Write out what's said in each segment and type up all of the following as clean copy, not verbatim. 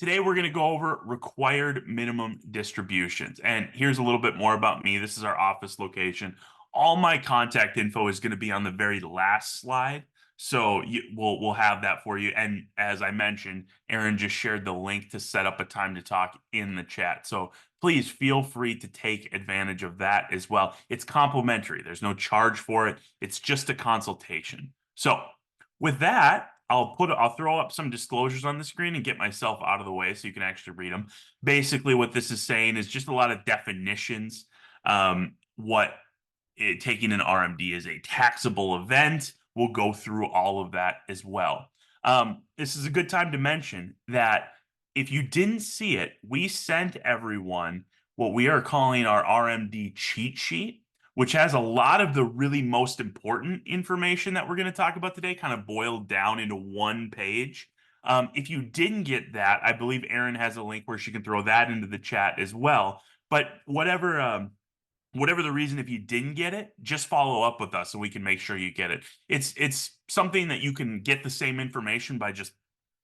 Today, we're going to go over required minimum distributions. And here's a little bit more about me. This is our office location. All my contact info is going to be on the very last slide. So we'll have that for you. And as I mentioned, Aaron just shared the link to set up a time to talk in the chat. So please feel free to take advantage of that as well. It's complimentary. There's no charge for it. It's just a consultation. So with that, I'll throw up some disclosures on the screen and get myself out of the way so you can actually read them. Basically, what this is saying is just a lot of definitions. Taking an RMD is a taxable event. We'll go through all of that as well. This is a good time to mention that if you didn't see it, we sent everyone what we are calling our RMD cheat sheet, which has a lot of the really most important information that we're going to talk about today kind of boiled down into one page. If you didn't get that, I believe Erin has a link where she can throw that into the chat as well. But whatever the reason, if you didn't get it, just follow up with us so we can make sure you get it. It's something that you can get the same information by just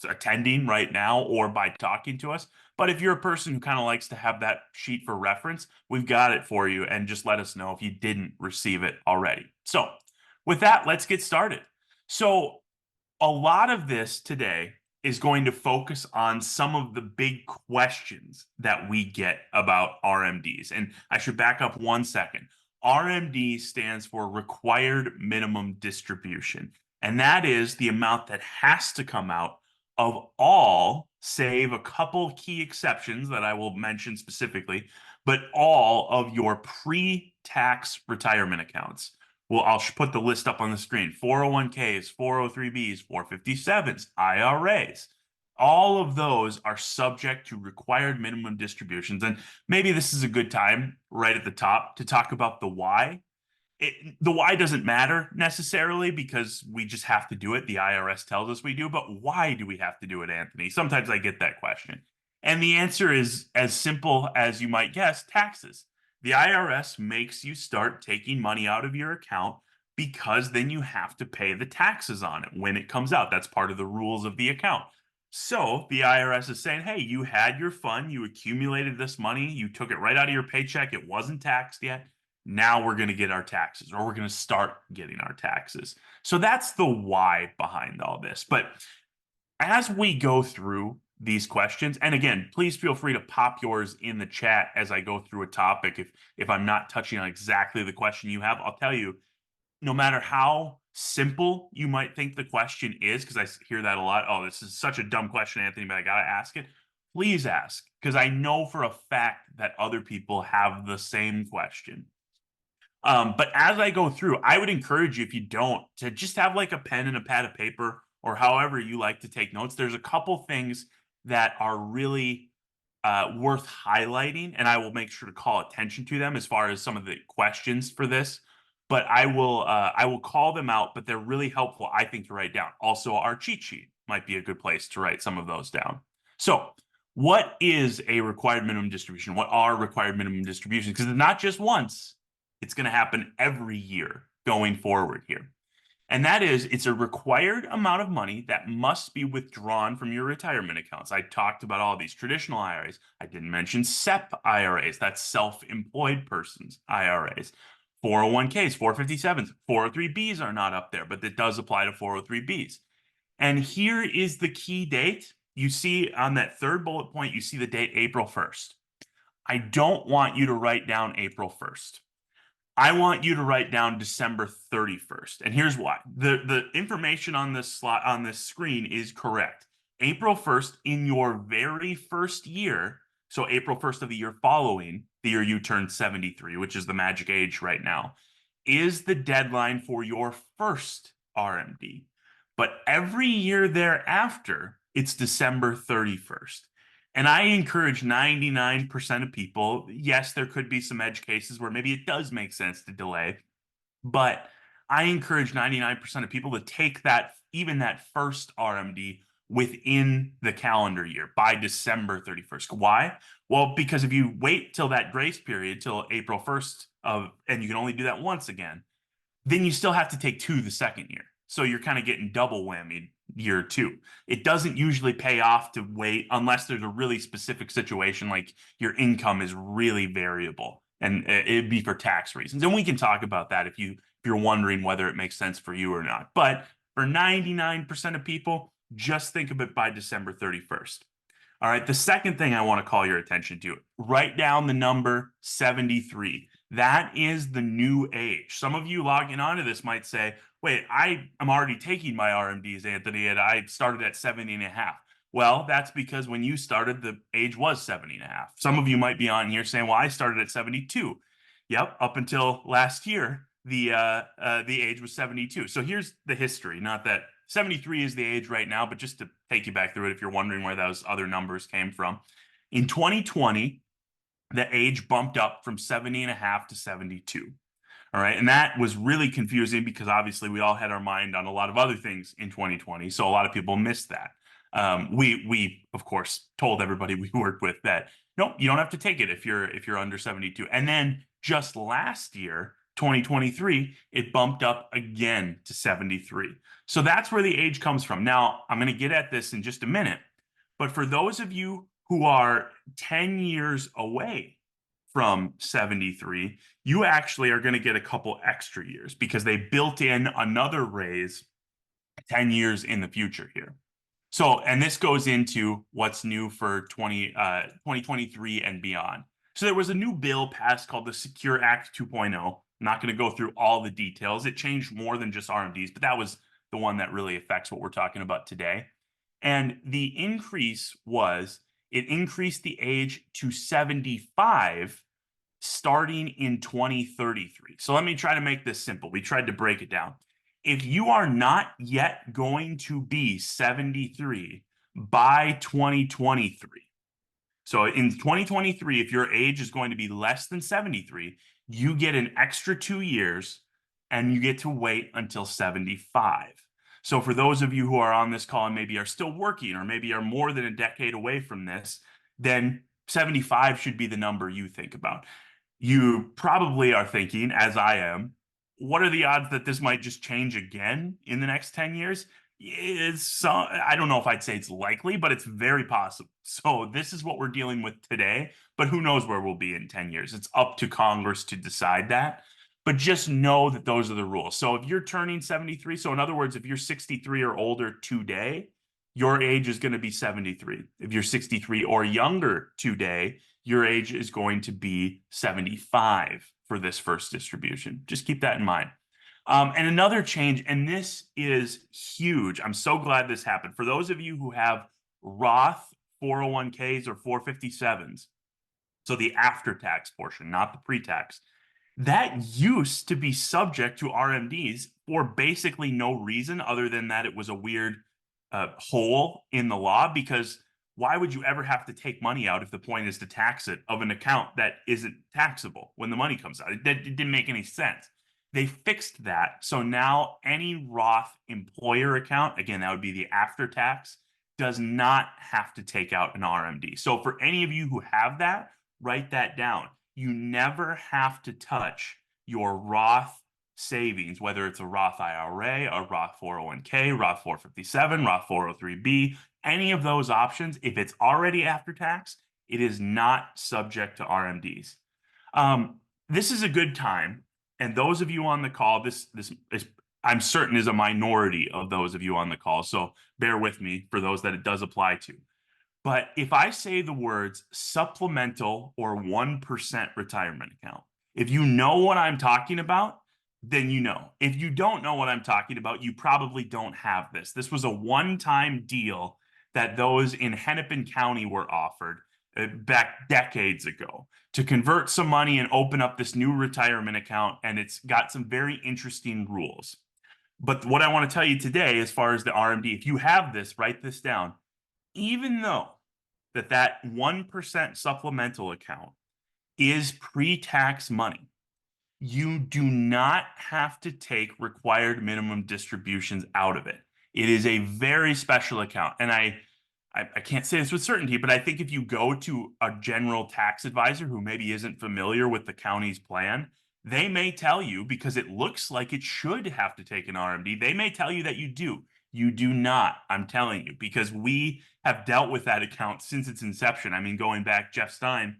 attending right now or by talking to us. But if you're a person who kind of likes to have that sheet for reference, we've got it for you, and just let us know if you didn't receive it already. So with that, let's get started. So a lot of this today is going to focus on some of the big questions that we get about RMDs. And I should back up 1 second. RMD stands for required minimum distribution. And that is the amount that has to come out of all, save a couple key exceptions that I will mention specifically, but all of your pre-tax retirement accounts. Well, I'll put the list up on the screen. 401ks, 403bs, 457s, IRAs. All of those are subject to required minimum distributions. And maybe this is a good time right at the top to talk about the why. The why doesn't matter necessarily because we just have to do it. The IRS tells us we do, but why do we have to do it, Anthony? Sometimes I get that question. And the answer is as simple as you might guess, taxes. The IRS makes you start taking money out of your account because then you have to pay the taxes on it when it comes out. That's part of the rules of the account. So the IRS is saying, hey, you had your fun, you accumulated this money, you took it right out of your paycheck, it wasn't taxed yet. Now we're going to get our taxes, or we're going to start getting our taxes. So that's the why behind all this. But as we go through these questions, and again, please feel free to pop yours in the chat as I go through a topic. If I'm not touching on exactly the question you have, I'll tell you, no matter how simple you might think the question is, because I hear that a lot. Oh, this is such a dumb question, Anthony, but I got to ask it. Please ask, because I know for a fact that other people have the same question. But as I go through, I would encourage you, if you don't, to just have like a pen and a pad of paper or however you like to take notes. There's a couple things that are really worth highlighting, and I will make sure to call attention to them as far as some of the questions for this. But I will call them out, but they're really helpful, I think, to write down. Also, our cheat sheet might be a good place to write some of those down. So what is a required minimum distribution? What are required minimum distributions? Because it's not just once. It's going to happen every year going forward here. And that is, it's a required amount of money that must be withdrawn from your retirement accounts. I talked about all these traditional IRAs. I didn't mention SEP IRAs. That's self-employed persons IRAs. 401ks, 457s, 403bs are not up there, but it does apply to 403bs. And here is the key date. You see on that third bullet point, you see the date April 1st. I don't want you to write down April 1st. I want you to write down December 31st. And here's why. The information on this slot on this screen is correct. April 1st in your very first year, so April 1st of the year following the year you turned 73, which is the magic age right now, is the deadline for your first RMD. But every year thereafter, it's December 31st. And I encourage 99% of people, yes, there could be some edge cases where maybe it does make sense to delay, but I encourage 99% of people to take that, even that first RMD within the calendar year by December 31st. Why? Well, because if you wait till that grace period, till April 1st and you can only do that once again, then you still have to take two the second year. So you're kind of getting double whammied year two. It doesn't usually pay off to wait unless there's a really specific situation, like your income is really variable, and it'd be for tax reasons. And we can talk about that if you're wondering whether it makes sense for you or not. But for 99% of people, just think of it by December 31st. All right. The second thing I want to call your attention to, write down the number 73. That is the new age. Some of you logging onto this might say, wait, I am already taking my RMDs, Anthony, and I started at 70 and a half. Well, that's because when you started, the age was 70 and a half. Some of you might be on here saying, well, I started at 72. Yep. Up until last year, the age was 72. So here's the history. Not that 73 is the age right now, but just to take you back through it, if you're wondering where those other numbers came from. In 2020, the age bumped up from 70 and a half to 72. All right. And that was really confusing because obviously we all had our mind on a lot of other things in 2020. So a lot of people missed that. We of course told everybody we worked with that, nope, you don't have to take it if you're under 72. And then just last year, 2023, it bumped up again to 73. So that's where the age comes from. Now, I'm going to get at this in just a minute. But for those of you who are 10 years away from 73, you actually are going to get a couple extra years because they built in another raise 10 years in the future here. So, and this goes into what's new for 2023 and beyond. So there was a new bill passed called the Secure Act 2.0. I'm not going to go through all the details. It changed more than just RMDs, but that was the one that really affects what we're talking about today. And the increase was, it increased the age to 75 starting in 2033. So let me try to make this simple. We tried to break it down. If you are not yet going to be 73 by 2023, so in 2023, if your age is going to be less than 73, you get an extra 2 years and you get to wait until 75. So for those of you who are on this call and maybe are still working or maybe are more than a decade away from this, then 75 should be the number you think about. You probably are thinking, as I am, what are the odds that this might just change again in the next 10 years? I don't know if I'd say it's likely, but it's very possible. So this is what we're dealing with today, but who knows where we'll be in 10 years? It's up to Congress to decide that. But just know that those are the rules. So if you're turning 73, so in other words, if you're 63 or older today, your age is going to be 73. If you're 63 or younger today, your age is going to be 75 for this first distribution. Just keep that in mind. And another change, and this is huge. I'm so glad this happened. For those of you who have Roth 401ks or 457s, so the after-tax portion, not the pre-tax, that used to be subject to RMDs for basically no reason other than that it was a weird hole in the law, because why would you ever have to take money out if the point is to tax it of an account that isn't taxable when the money comes out? It didn't make any sense. They fixed that. So now any Roth employer account, again, that would be the after tax, does not have to take out an RMD. So for any of you who have that, write that down. You never have to touch your Roth savings, whether it's a Roth IRA, a Roth 401k, Roth 457, Roth 403b, any of those options. If it's already after tax, it is not subject to RMDs. This is a good time. And those of you on the call, this is, I'm certain, is a minority of those of you on the call. So bear with me for those that it does apply to. But if I say the words supplemental or 1% retirement account, if you know what I'm talking about, then you know. If you don't know what I'm talking about, you probably don't have this. This was a one-time deal that those in Hennepin County were offered back decades ago to convert some money and open up this new retirement account. And it's got some very interesting rules. But what I want to tell you today, as far as the RMD, if you have this, write this down. Even though that 1% supplemental account is pre-tax money, you do not have to take required minimum distributions out of it. It is a very special account. And I can't say this with certainty, but I think if you go to a general tax advisor who maybe isn't familiar with the county's plan, they may tell you, because it looks like it should have to take an RMD, they may tell you that you do. You do not, I'm telling you, because we have dealt with that account since its inception. I mean, going back, Jeff Stein,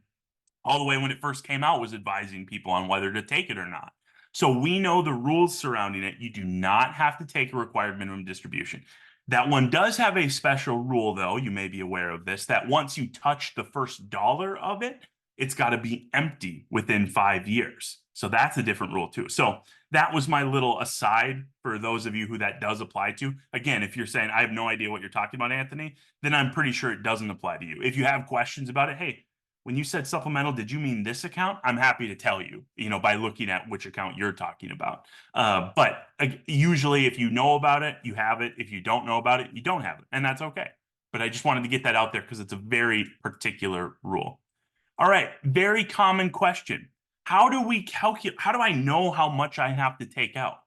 all the way when it first came out, was advising people on whether to take it or not. So we know the rules surrounding it. You do not have to take a required minimum distribution. That one does have a special rule, though. You may be aware of this, that once you touch the first dollar of it, it's got to be empty within 5 years. So that's a different rule, too. So that was my little aside for those of you who that does apply to. Again, if you're saying, I have no idea what you're talking about, Anthony, then I'm pretty sure it doesn't apply to you. If you have questions about it, hey, when you said supplemental, did you mean this account? I'm happy to tell you, by looking at which account you're talking about. But usually if you know about it, you have it. If you don't know about it, you don't have it. And that's okay. But I just wanted to get that out there because it's a very particular rule. All right. Very common question. How do we calculate? How do I know how much I have to take out?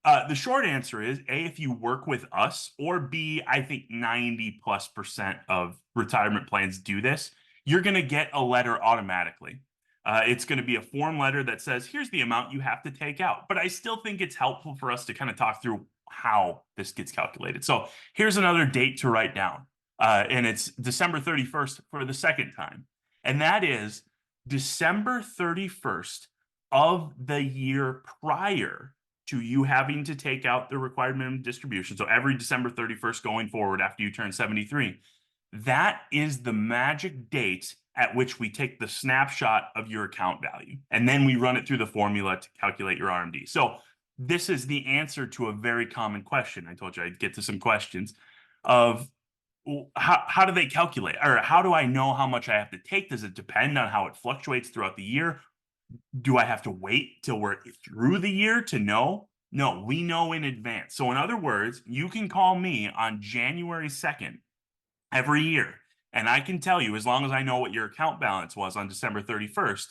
The short answer is A, if you work with us, or B, I think 90+% of retirement plans do this. You're going to get a letter automatically. It's going to be a form letter that says, here's the amount you have to take out. But I still think it's helpful for us to kind of talk through how this gets calculated. So here's another date to write down. And it's December 31st for the second time. And that is December 31st of the year prior to you having to take out the required minimum distribution. So every December 31st going forward after you turn 73, that is the magic date at which we take the snapshot of your account value. And then we run it through the formula to calculate your RMD. So this is the answer to a very common question. I told you I'd get to some questions of how do they calculate, or how do I know how much I have to take? Does it depend on how it fluctuates throughout the year? Do I have to wait till we're through the year to know? No, we know in advance. So in other words, you can call me on January 2nd every year, and I can tell you, as long as I know what your account balance was on December 31st,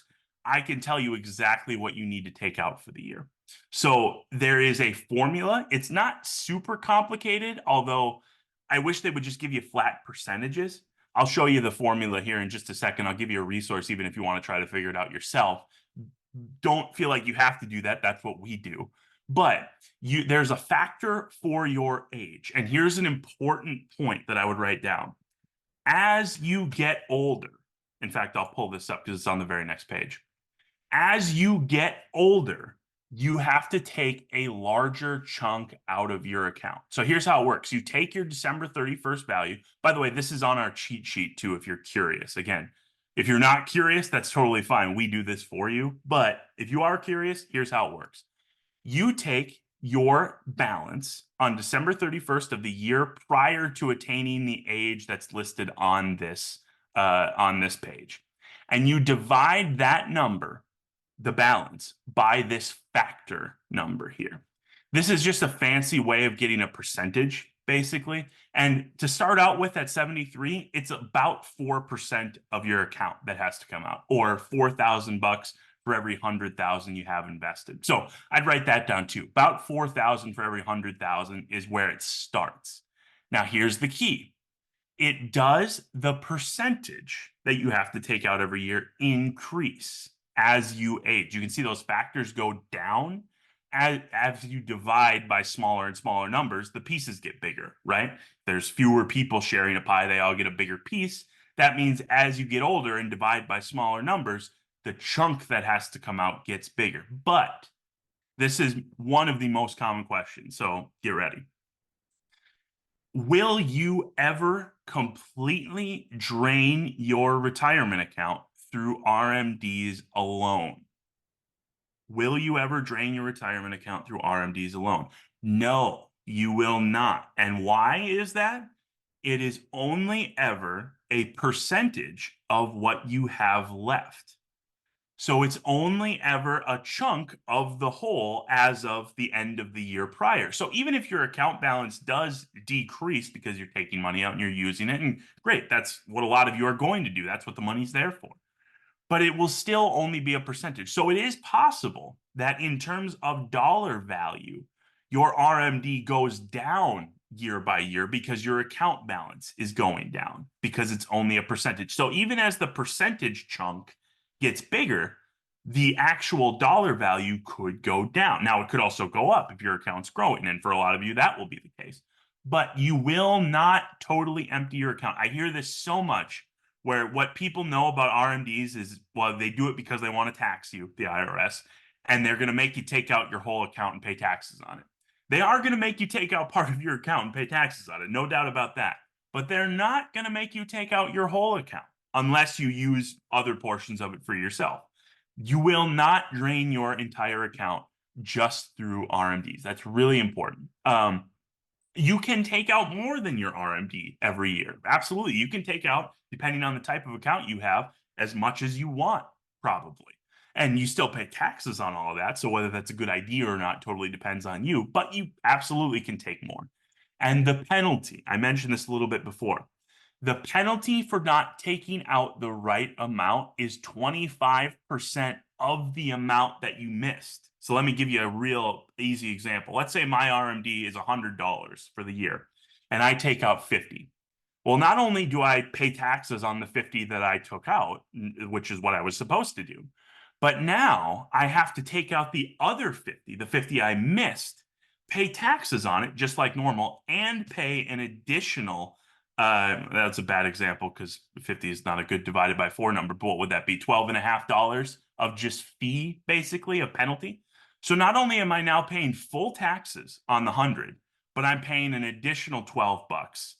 I can tell you exactly what you need to take out for the year. So there is a formula. It's not super complicated, although I wish they would just give you flat percentages. I'll show you the formula here in just a second. I'll give you a resource, even if you want to try to figure it out yourself. Don't feel like you have to do that. That's what we do. But there's a factor for your age. And here's an important point that I would write down. As you get older, in fact, I'll pull this up because it's on the very next page. As you get older, you have to take a larger chunk out of your account. So here's how it works. You take your December 31st value. By the way, this is on our cheat sheet too, if you're curious. Again, if you're not curious, that's totally fine. We do this for you. But if you are curious, here's how it works. You take your balance on December 31st of the year prior to attaining the age that's listed on this page. And you divide that number, the balance, by this factor number here. This is just a fancy way of getting a percentage, basically. And to start out with at 73, it's about 4% of your account that has to come out, or $4,000 for every 100,000 you have invested. So I'd write that down too. About 4,000 for every 100,000 is where it starts. Now here's the key. It does the percentage that you have to take out every year increase as you age. You can see those factors go down as you divide by smaller and smaller numbers. The pieces get bigger, right? There's fewer people sharing a pie. They all get a bigger piece. That means as you get older and divide by smaller numbers, the chunk that has to come out gets bigger. But this is one of the most common questions, so get ready. Will you ever completely drain your retirement account through RMDs alone? Will you ever drain your retirement account through RMDs alone? No, you will not. And why is that? It is only ever a percentage of what you have left. So it's only ever a chunk of the whole as of the end of the year prior. So even if your account balance does decrease because you're taking money out and you're using it, and great, that's what a lot of you are going to do. That's what the money's there for. But it will still only be a percentage. So it is possible that in terms of dollar value, your RMD goes down year by year because your account balance is going down because it's only a percentage. So even as the percentage chunk gets bigger, the actual dollar value could go down. Now, it could also go up if your account's growing, and for a lot of you, that will be the case. but you will not totally empty your account. I hear this so much where what people know about RMDs is, well, they do it because they want to tax you, the IRS, and they're going to make you take out your whole account and pay taxes on it. They are going to make you take out part of your account and pay taxes on it, no doubt about that. But they're not going to make you take out your whole account unless you use other portions of it for yourself. You will not drain your entire account just through RMDs. That's really important. You can take out more than your RMD every year. Absolutely. You can take out, depending on the type of account you have, as much as you want, probably. And you still pay taxes on all of that. So whether that's a good idea or not totally depends on you, but you absolutely can take more. And the penalty, I mentioned this a little bit before. The penalty for not taking out the right amount is 25% of the amount that you missed. So let me give you a real easy example. Let's say my RMD is $100 for the year and I take out 50. Well, not only do I pay taxes on the 50 that I took out, which is what I was supposed to do, but now I have to take out the other 50, the 50 I missed, pay taxes on it just like normal, and pay an additional that's a bad example because 50 is not a good divided by 4 number, but what would that be? $12.50 of just fee, basically, a penalty. So not only am I now paying full taxes on the 100, but I'm paying an additional $12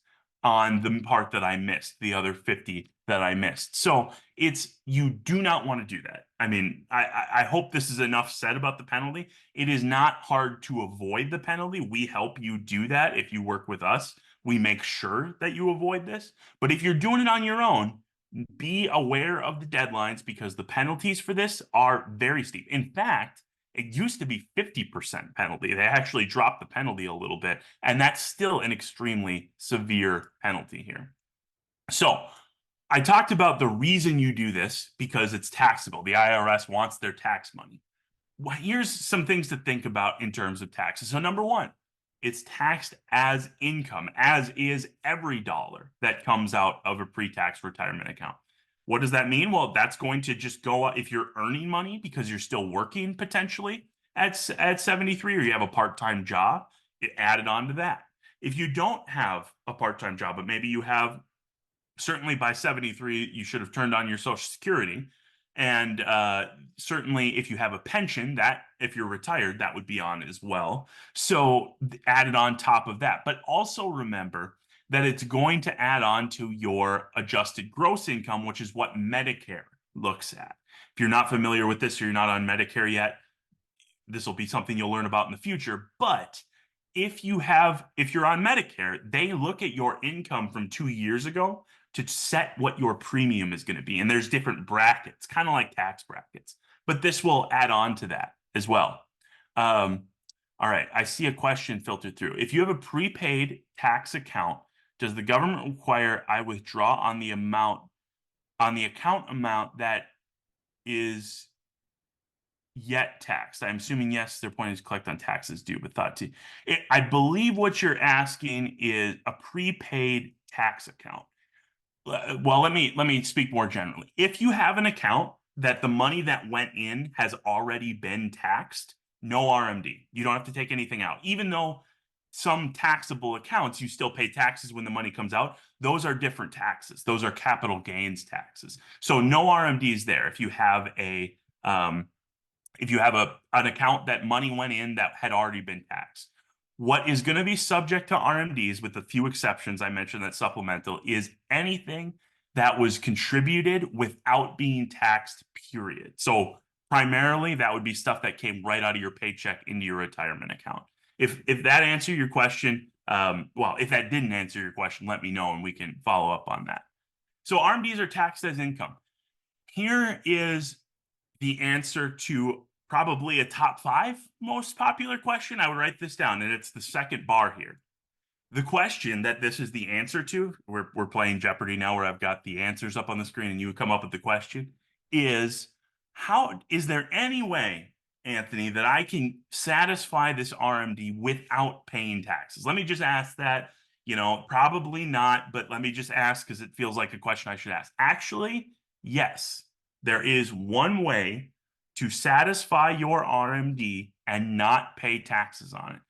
on the part that I missed, the other 50 that I missed. So you do not want to do that. I mean, I hope this is enough said about the penalty. It is not hard to avoid the penalty. We help you do that if you work with us. We make sure that you avoid this. But if you're doing it on your own, be aware of the deadlines because the penalties for this are very steep. In fact, it used to be 50% penalty. They actually dropped the penalty a little bit, and that's still an extremely severe penalty here. So I talked about the reason you do this because it's taxable. The IRS wants their tax money. Well, here's some things to think about in terms of taxes. So number one, it's taxed as income, as is every dollar that comes out of a pre-tax retirement account. What does that mean? Well, that's going to just go up if you're earning money because you're still working potentially at 73 or you have a part-time job, it added on to that. If you don't have a part-time job, but maybe you have, certainly by 73, you should have turned on your Social Security. And certainly if you have a pension, that if you're retired, that would be on as well. So added on top of that. But also remember that it's going to add on to your adjusted gross income, which is what Medicare looks at. If you're not familiar with this or you're not on Medicare yet, this will be something you'll learn about in the future. But if you're on Medicare, they look at your income from 2 years ago to set what your premium is going to be. And there's different brackets, kind of like tax brackets, but this will add on to that as well. All right, I see a question filtered through. If you have a prepaid tax account, does the government require I withdraw on the account amount that is yet taxed? I'm assuming yes, their point is collect on taxes due, but thought to. I believe what you're asking is a prepaid tax account. Well, let me speak more generally. If you have an account that the money that went in has already been taxed, no RMD. You don't have to take anything out. Even though some taxable accounts, you still pay taxes when the money comes out. Those are different taxes. Those are capital gains taxes. So no RMDs there. If you have an account that money went in that had already been taxed. What is going to be subject to RMDs, with a few exceptions I mentioned that supplemental, is anything that was contributed without being taxed, period. So primarily that would be stuff that came right out of your paycheck into your retirement account. If that answered your question, well, if that didn't answer your question, let me know and we can follow up on that. So RMDs are taxed as income. Here is the answer to probably a top 5 most popular question. I would write this down, and it's the second bar here. The question that this is the answer to, we're playing Jeopardy now where I've got the answers up on the screen and you come up with the question, is there any way, Anthony, that I can satisfy this RMD without paying taxes? Let me just ask that. Probably not, but let me just ask because it feels like a question I should ask. Actually, yes, there is one way to satisfy your RMD and not pay taxes on it.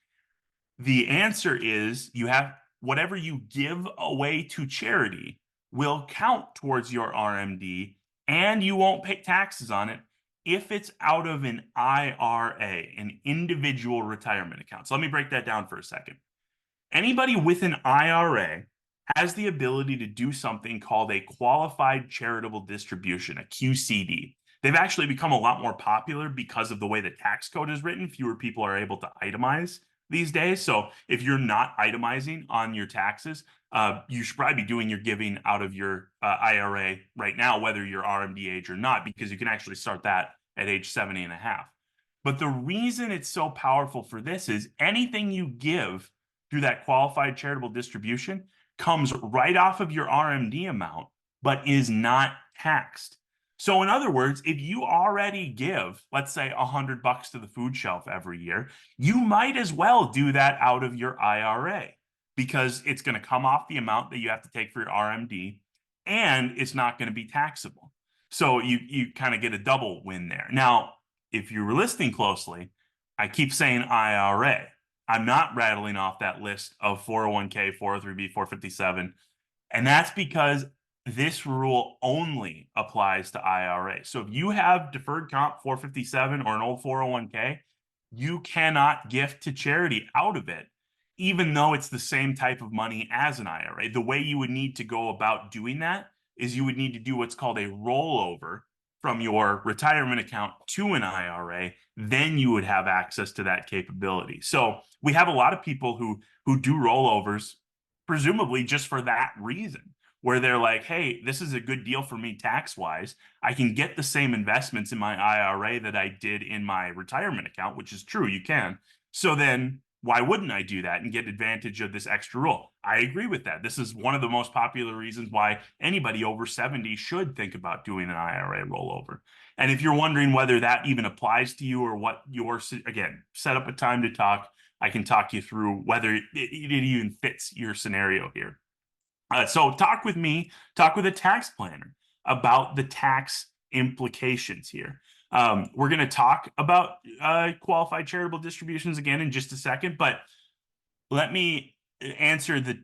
The answer is you have whatever you give away to charity will count towards your RMD, and you won't pay taxes on it if it's out of an IRA, an individual retirement account. So let me break that down for a second. Anybody with an IRA has the ability to do something called a qualified charitable distribution, a QCD. They've actually become a lot more popular because of the way the tax code is written. Fewer people are able to itemize these days. So if you're not itemizing on your taxes, you should probably be doing your giving out of your IRA right now, whether you're RMD age or not, because you can actually start that at age 70 and a half. But the reason it's so powerful for this is anything you give through that qualified charitable distribution comes right off of your RMD amount, but is not taxed. So in other words, if you already give, let's say $100 to the food shelf every year, you might as well do that out of your IRA because it's going to come off the amount that you have to take for your RMD and it's not going to be taxable. So you kind of get a double win there. Now, if you were listening closely, I keep saying IRA. I'm not rattling off that list of 401k, 403b, 457. And that's because this rule only applies to IRA. So if you have deferred comp 457 or an old 401k, you cannot gift to charity out of it, even though it's the same type of money as an IRA. The way you would need to go about doing that is you would need to do what's called a rollover from your retirement account to an IRA, then you would have access to that capability. So we have a lot of people who do rollovers, presumably just for that reason, where they're like, hey, this is a good deal for me tax-wise. I can get the same investments in my IRA that I did in my retirement account, which is true, you can. So then why wouldn't I do that and get advantage of this extra rule? I agree with that. This is one of the most popular reasons why anybody over 70 should think about doing an IRA rollover. And if you're wondering whether that even applies to you or what your, again, set up a time to talk. I can talk you through whether it even fits your scenario here. So talk with me, talk with a tax planner about the tax implications here. We're going to talk about qualified charitable distributions again in just a second, but let me answer the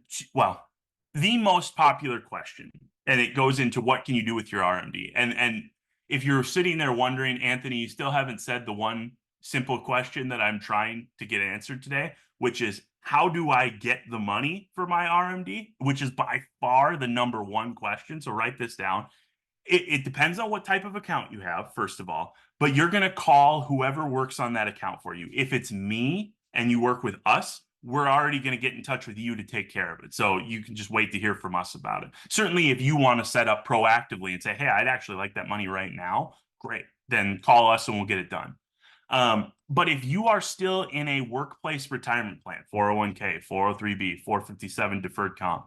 most popular question, and it goes into what can you do with your RMD. And if you're sitting there wondering, Anthony, you still haven't said the one simple question that I'm trying to get answered today, which is how do I get the money for my RMD, which is by far the number one question. So write this down. It depends on what type of account you have, first of all, but you're going to call whoever works on that account for you. If it's me and you work with us, we're already going to get in touch with you to take care of it. So you can just wait to hear from us about it. Certainly, if you want to set up proactively and say, hey, I'd actually like that money right now, great. Then call us and we'll get it done. But if you are still in a workplace retirement plan, 401k, 403b, 457 deferred comp,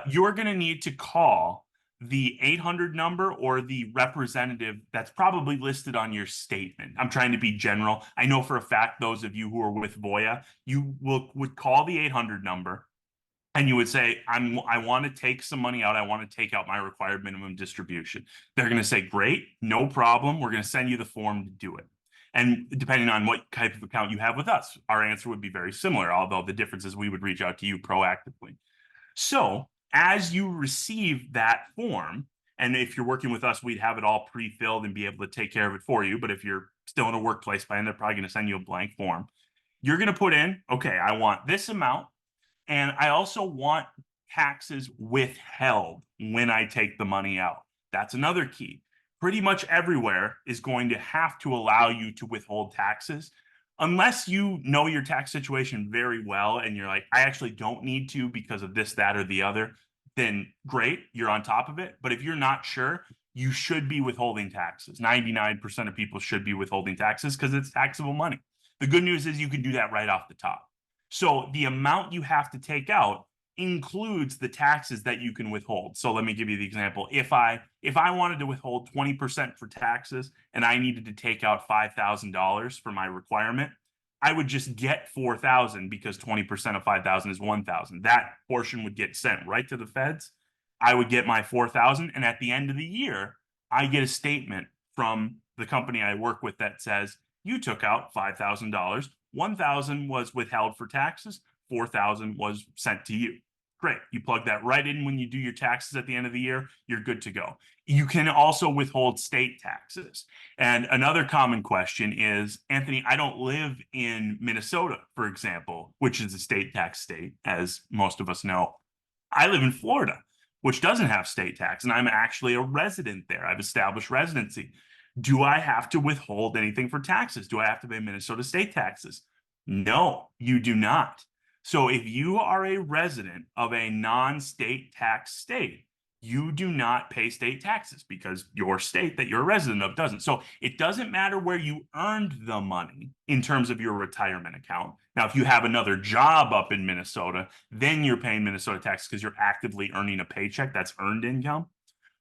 you're going to need to call the 800 number or the representative that's probably listed on your statement. I'm trying to be general. I know for a fact those of you who are with Voya, you would call the 800 number and you would say, I want to take some money out. I want to take out my required minimum distribution. They're going to say, great, no problem. We're going to send you the form to do it. And depending on what type of account you have with us, our answer would be very similar, although the difference is we would reach out to you proactively. So as you receive that form, and if you're working with us, we'd have it all pre-filled and be able to take care of it for you. But if you're still in a workplace plan, they're probably going to send you a blank form. You're going to put in, okay, I want this amount, and I also want taxes withheld when I take the money out. That's another key. Pretty much everywhere is going to have to allow you to withhold taxes unless you know your tax situation very well and you're like, I actually don't need to because of this, that, or the other, then great, you're on top of it. But if you're not sure, you should be withholding taxes. 99% of people should be withholding taxes because it's taxable money. The good news is you can do that right off the top. So the amount you have to take out includes the taxes that you can withhold. So let me give you the example. If I wanted to withhold 20% for taxes and I needed to take out $5,000 for my requirement, I would just get $4,000 because 20% of $5,000 is $1,000. That portion would get sent right to the feds. I would get my $4,000, and at the end of the year, I get a statement from the company I work with that says you took out $5,000. $1,000 was withheld for taxes. $4,000 was sent to you. Great. You plug that right in when you do your taxes at the end of the year, you're good to go. You can also withhold state taxes. And another common question is, Anthony, I don't live in Minnesota, for example, which is a state tax state, as most of us know. I live in Florida, which doesn't have state tax, and I'm actually a resident there. I've established residency. Do I have to withhold anything for taxes? Do I have to pay Minnesota state taxes? No, you do not. So if you are a resident of a non-state tax state, you do not pay state taxes because your state that you're a resident of doesn't. So it doesn't matter where you earned the money in terms of your retirement account. Now, if you have another job up in Minnesota, then you're paying Minnesota tax because you're actively earning a paycheck. That's earned income.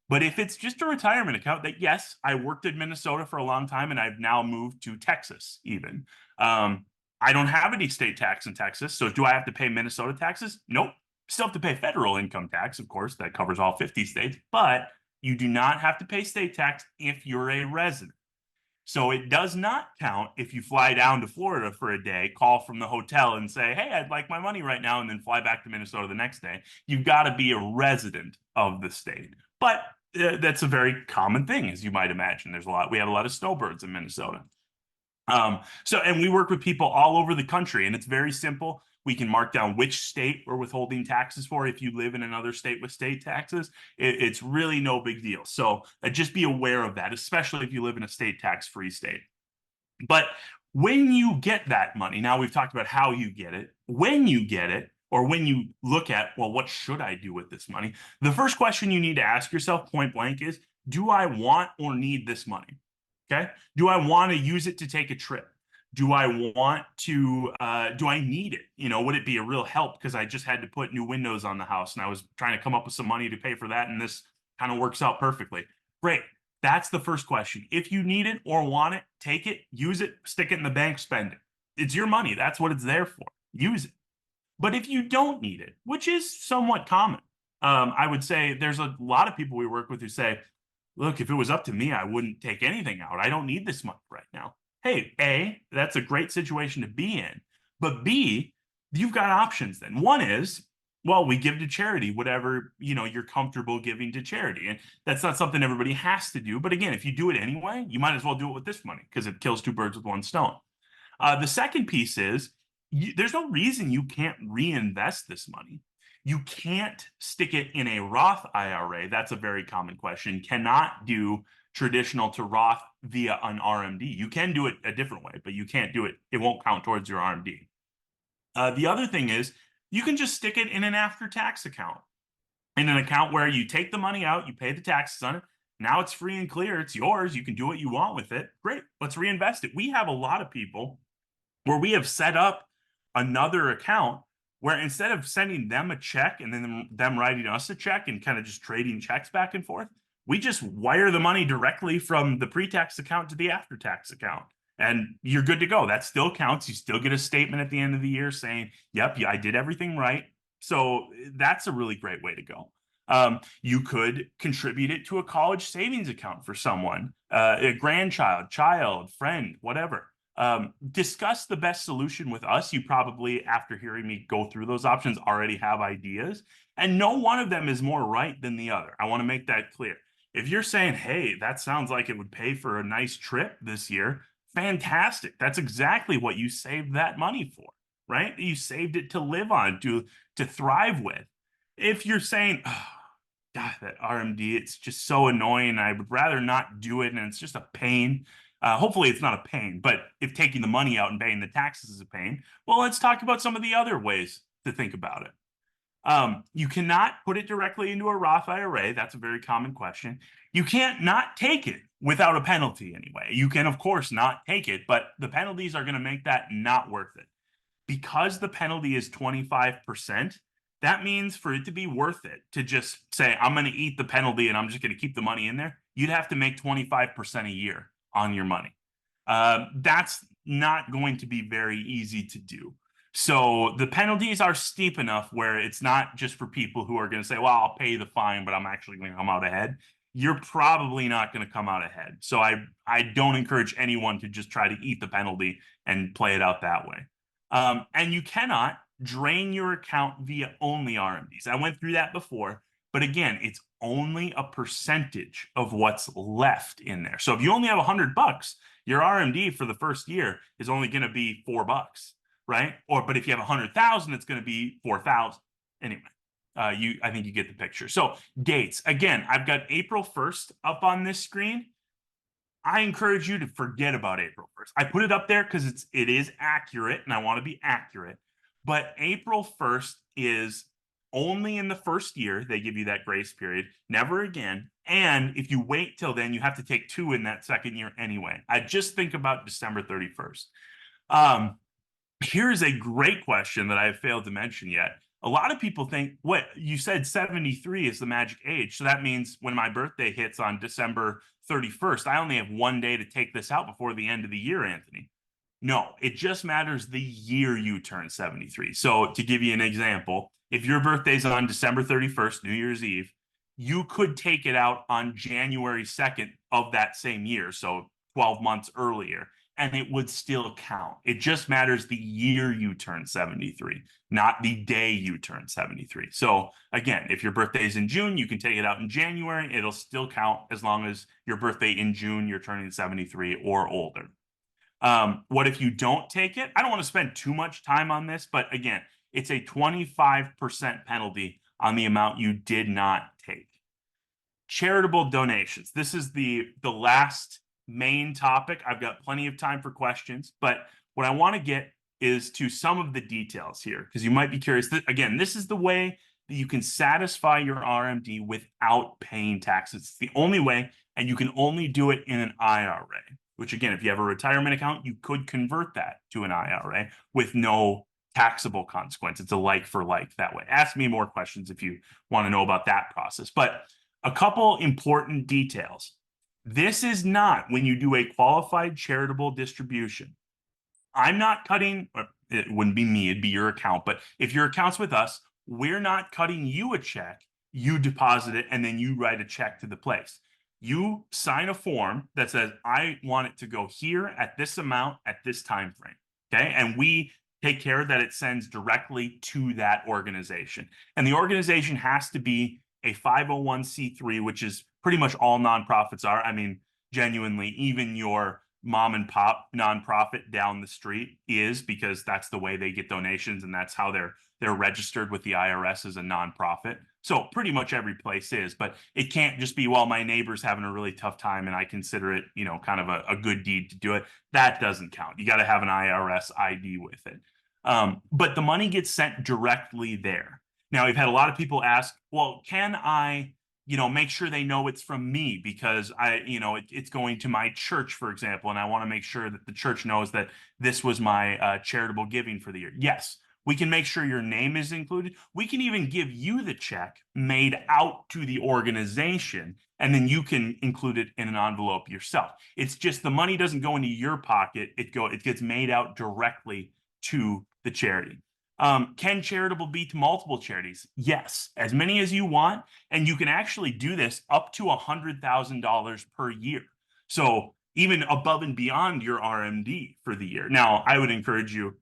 But if it's just a retirement account that, yes, I worked in Minnesota for a long time and I've now moved to Texas even. I don't have any state tax in Texas. So do I have to pay Minnesota taxes? Nope. Still have to pay federal income tax, of course, that covers all 50 states, but you do not have to pay state tax if you're a resident. So it does not count if you fly down to Florida for a day, call from the hotel and say, hey, I'd like my money right now, and then fly back to Minnesota the next day. You've got to be a resident of the state. But that's a very common thing, as you might imagine. We have a lot of snowbirds in Minnesota. And we work with people all over the country, and it's very simple. We can mark down which state we're withholding taxes for. If you live in another state with state taxes, it's really no big deal. So just be aware of that, especially if you live in a state tax-free state. But when you get that money, now we've talked about how you get it, when you get it, or when you look at, well, what should I do with this money? The first question you need to ask yourself point blank is, do I want or need this money? Okay. Do I want to use it to take a trip? Do I want to, do I need it? Would it be a real help? Because I just had to put new windows on the house and I was trying to come up with some money to pay for that. And this kind of works out perfectly. Great. That's the first question. If you need it or want it, take it, use it, stick it in the bank, spend it. It's your money. That's what it's there for. Use it. But if you don't need it, which is somewhat common, I would say there's a lot of people we work with who say, look, if it was up to me, I wouldn't take anything out. I don't need this money right now. Hey, A, that's a great situation to be in. But B, you've got options then. One is, well, we give to charity, whatever, you're comfortable giving to charity. And that's not something everybody has to do. But again, if you do it anyway, you might as well do it with this money because it kills two birds with one stone. The second piece is, there's no reason you can't reinvest this money. You can't stick it in a Roth IRA. That's a very common question. Cannot do traditional to Roth via an RMD. You can do it a different way, but you can't do it. It won't count towards your RMD. The other thing is you can just stick it in an after-tax account, in an account where you take the money out, you pay the taxes on it. Now it's free and clear. It's yours. You can do what you want with it. Great. Let's reinvest it. We have a lot of people where we have set up another account where instead of sending them a check and then them writing us a check and kind of just trading checks back and forth, we just wire the money directly from the pre-tax account to the after-tax account. And you're good to go. That still counts. You still get a statement at the end of the year saying, yep, I did everything right. So that's a really great way to go. You could contribute it to a college savings account for someone, a grandchild, child, friend, whatever. Discuss the best solution with us. You probably, after hearing me go through those options, already have ideas. And no one of them is more right than the other. I want to make that clear. If you're saying, hey, that sounds like it would pay for a nice trip this year, fantastic. That's exactly what you saved that money for, right? You saved it to live on, to thrive with. If you're saying, oh, God, that RMD, it's just so annoying. I would rather not do it, and it's just a pain. Hopefully it's not a pain, but if taking the money out and paying the taxes is a pain, well, let's talk about some of the other ways to think about it. You cannot put it directly into a Roth IRA. That's a very common question. You can't not take it without a penalty anyway. You can, of course, not take it, but the penalties are going to make that not worth it. Because the penalty is 25%, that means for it to be worth it to just say, I'm going to eat the penalty and I'm just going to keep the money in there, you'd have to make 25% a year on your money. That's not going to be very easy to do. So the penalties are steep enough where it's not just for people who are going to say, well, I'll pay the fine, but I'm actually going to come out ahead. You're probably not going to come out ahead. So I don't encourage anyone to just try to eat the penalty and play it out that way. And you cannot drain your account via only RMDs. I went through that before, but again, it's only a percentage of what's left in there. So if you only have $100, your RMD for the first year is only going to be $4, right? But if you have 100,000, it's going to be 4,000. Anyway, I think you get the picture. So dates, again, I've got April 1st up on this screen. I encourage you to forget about April 1st. I put it up there because it is accurate and I want to be accurate. But April 1st is only in the first year. They give you that grace period, never again. And if you wait till then, you have to take 2 in that second year anyway. I just think about December 31st. Here's a great question that I have failed to mention yet. A lot of people think, what you said 73 is the magic age. So that means when my birthday hits on December 31st, I only have 1 day to take this out before the end of the year, Anthony. No, it just matters the year you turn 73. So to give you an example, if your birthday's on December 31st, New Year's Eve, you could take it out on January 2nd of that same year. So 12 months earlier, and it would still count. It just matters the year you turn 73, not the day you turn 73. So again, if your birthday is in June, you can take it out in January. It'll still count as long as your birthday in June, you're turning 73 or older. What if you don't take it? I don't want to spend too much time on this, but again, it's a 25% penalty on the amount you did not take. Charitable donations. This is the last main topic. I've got plenty of time for questions, but what I want to get is to some of the details here because you might be curious. Again, this is the way that you can satisfy your RMD without paying taxes. It's the only way, and you can only do it in an IRA, which again, if you have a retirement account, you could convert that to an IRA with no taxable consequence. It's a like for like that way. Ask me more questions if you want to know about that process. But a couple important details. This is not when you do a qualified charitable distribution. I'm not cutting, it wouldn't be me, it'd be your account. But if your account's with us, we're not cutting you a check. You deposit it and then you write a check to the place. You sign a form that says, I want it to go here at this amount at this time frame. Okay. And we take care that it sends directly to that organization. And the organization has to be a 501c3, which is pretty much all nonprofits are. I mean, genuinely, even your mom and pop nonprofit down the street is, because that's the way they get donations and that's how they're registered with the IRS as a nonprofit. So pretty much every place is, but it can't just be, well, my neighbor's having a really tough time and I consider it, kind of a good deed to do it. That doesn't count. You got to have an IRS ID with it. But the money gets sent directly there. Now, we've had a lot of people ask, well, can I, make sure they know it's from me because it's going to my church, for example, and I want to make sure that the church knows that this was my charitable giving for the year. Yes, we can make sure your name is included. We can even give you the check made out to the organization, and then you can include it in an envelope yourself. It's just the money doesn't go into your pocket. It gets made out directly to the charity. Can charitable be to multiple charities? Yes, as many as you want. And you can actually do this up to $100,000 per year. So even above and beyond your RMD for the year. Now, I would encourage you,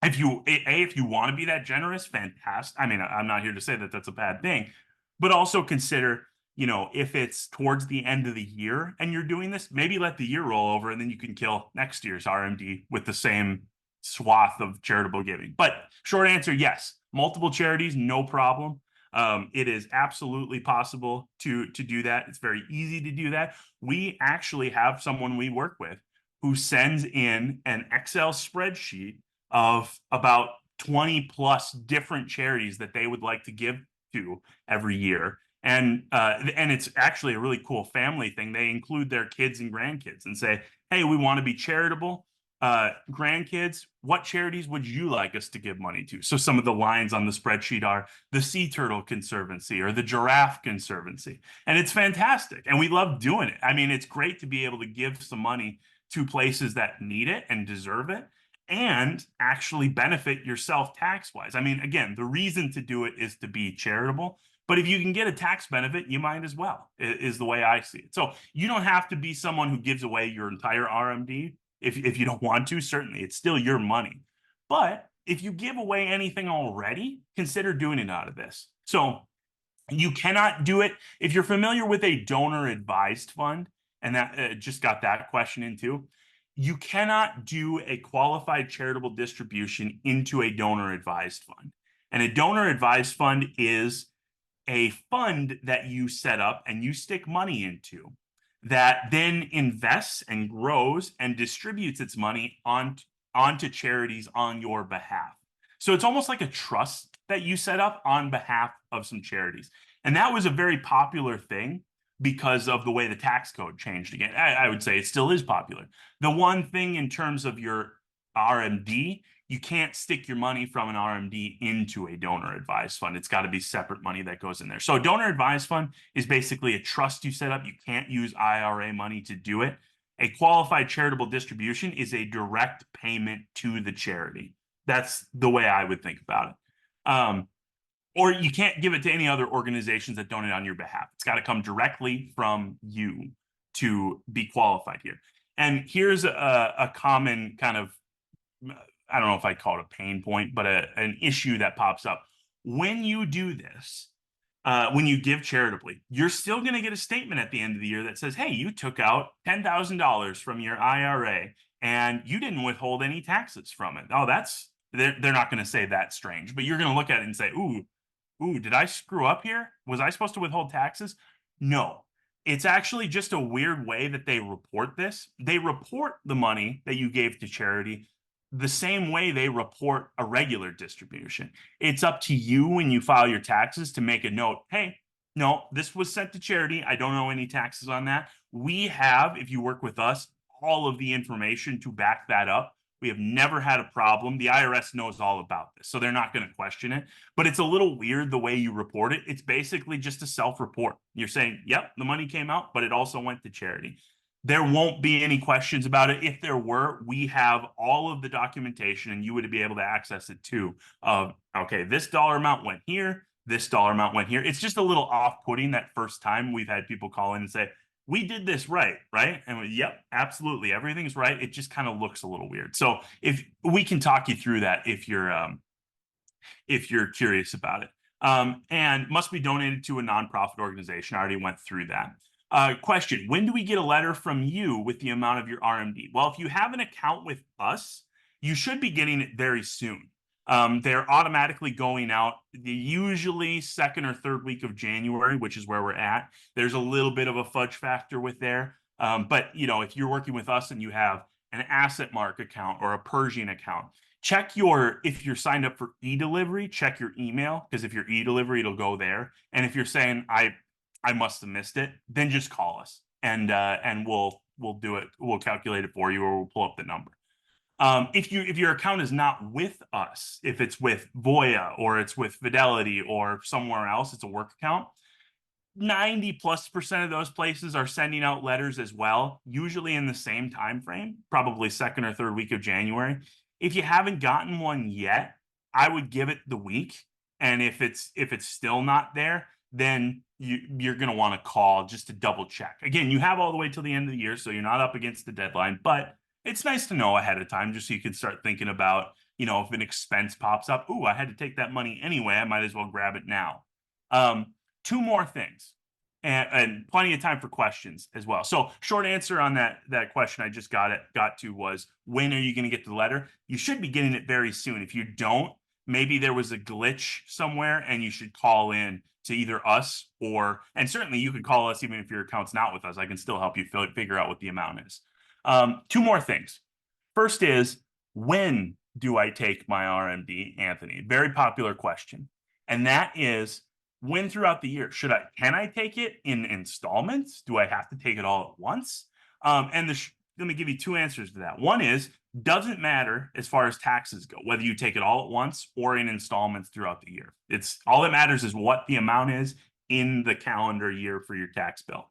if you want to be that generous, fantastic. I mean, I'm not here to say that that's a bad thing, but also consider, if it's towards the end of the year and you're doing this, maybe let the year roll over and then you can kill next year's RMD with the same swath of charitable giving. But short answer, yes, multiple charities, no problem. It is absolutely possible to do that. It's very easy to do that. We actually have someone we work with who sends in an Excel spreadsheet of about 20 plus different charities that they would like to give to every year. And it's actually a really cool family thing. They include their kids and grandkids and say, hey, we want to be charitable. Grandkids, what charities would you like us to give money to? So some of the lines on the spreadsheet are the Sea Turtle Conservancy or the Giraffe Conservancy. And it's fantastic. And we love doing it. I mean, it's great to be able to give some money to places that need it and deserve it and actually benefit yourself tax-wise. I mean, again, the reason to do it is to be charitable. But if you can get a tax benefit, you might as well, is the way I see it. So you don't have to be someone who gives away your entire RMD. If you don't want to, certainly, it's still your money. But if you give away anything already, consider doing it out of this. So you cannot do it if you're familiar with a donor advised fund, and that just got that question into. You cannot do a qualified charitable distribution into a donor advised fund. And a donor advised fund is a fund that you set up and you stick money into that then invests and grows and distributes its money onto charities on your behalf. So it's almost like a trust that you set up on behalf of some charities. And that was a very popular thing because of the way the tax code changed again. I would say it still is popular. The one thing in terms of your RMD, you can't stick your money from an RMD into a donor advised fund. It's got to be separate money that goes in there. So a donor advised fund is basically a trust you set up. You can't use IRA money to do it. A qualified charitable distribution is a direct payment to the charity. That's the way I would think about it. Or you can't give it to any other organizations that donate on your behalf. It's got to come directly from you to be qualified here. And here's a common kind of, I don't know if I call it a pain point, but an issue that pops up. When you do this, when you give charitably, you're still going to get a statement at the end of the year that says, hey, you took out $10,000 from your IRA and you didn't withhold any taxes from it. Oh, they're not going to say that's strange, but you're going to look at it and say, ooh, did I screw up here? Was I supposed to withhold taxes? No. It's actually just a weird way that they report this. They report the money that you gave to charity the same way they report a regular distribution. It's up to you when you file your taxes to make a note. Hey, no, this was sent to charity. I don't owe any taxes on that. We have, if you work with us, all of the information to back that up. We have never had a problem. The IRS knows all about this, so they're not going to question it. But it's a little weird the way you report it. It's basically just a self-report. You're saying, yep, the money came out, but it also went to charity. There won't be any questions about it. If there were, we have all of the documentation and you would be able to access it too. Okay, this dollar amount went here, this dollar amount went here. It's just a little off-putting that first time we've had people call in and say, we did this right? And yep, absolutely. Everything's right. It just kind of looks a little weird. So if we can talk you through that, if you're curious about it, and must be donated to a nonprofit organization. I already went through that. Question, when do we get a letter from you with the amount of your RMD? Well, if you have an account with us, you should be getting it very soon. They're automatically going out usually second or third week of January, which is where we're at. There's a little bit of a fudge factor with there. But if you're working with us and you have an Asset Mark account or a Pershing account, if you're signed up for e-delivery, check your email, because if you're e-delivery, it'll go there. And if you're saying, I must have missed it, then just call us and we'll do it. We'll calculate it for you, or we'll pull up the number. If your account is not with us, if it's with Voya or it's with Fidelity or somewhere else, it's a work account, 90+% of those places are sending out letters as well, usually in the same time frame, probably second or third week of January. If you haven't gotten one yet, I would give it the week. And if it's still not there, then you're going to want to call just to double check. Again, you have all the way till the end of the year, so you're not up against the deadline, but it's nice to know ahead of time just so you can start thinking about, if an expense pops up, I had to take that money anyway, I might as well grab it now. Two more things, and plenty of time for questions as well. So short answer on that question I just got to was, when are you going to get the letter? You should be getting it very soon. If you don't, maybe there was a glitch somewhere and you should call in to either us and certainly you could call us even if your account's not with us. I can still help you figure out what the amount is. Two more things. First is, when do I take my RMD, Anthony? Very popular question. And that is, when throughout the year? Can I take it in installments? Do I have to take it all at once? Let me give you two answers to that. One is, doesn't matter as far as taxes go, whether you take it all at once or in installments throughout the year. It's all that matters is what the amount is in the calendar year for your tax bill.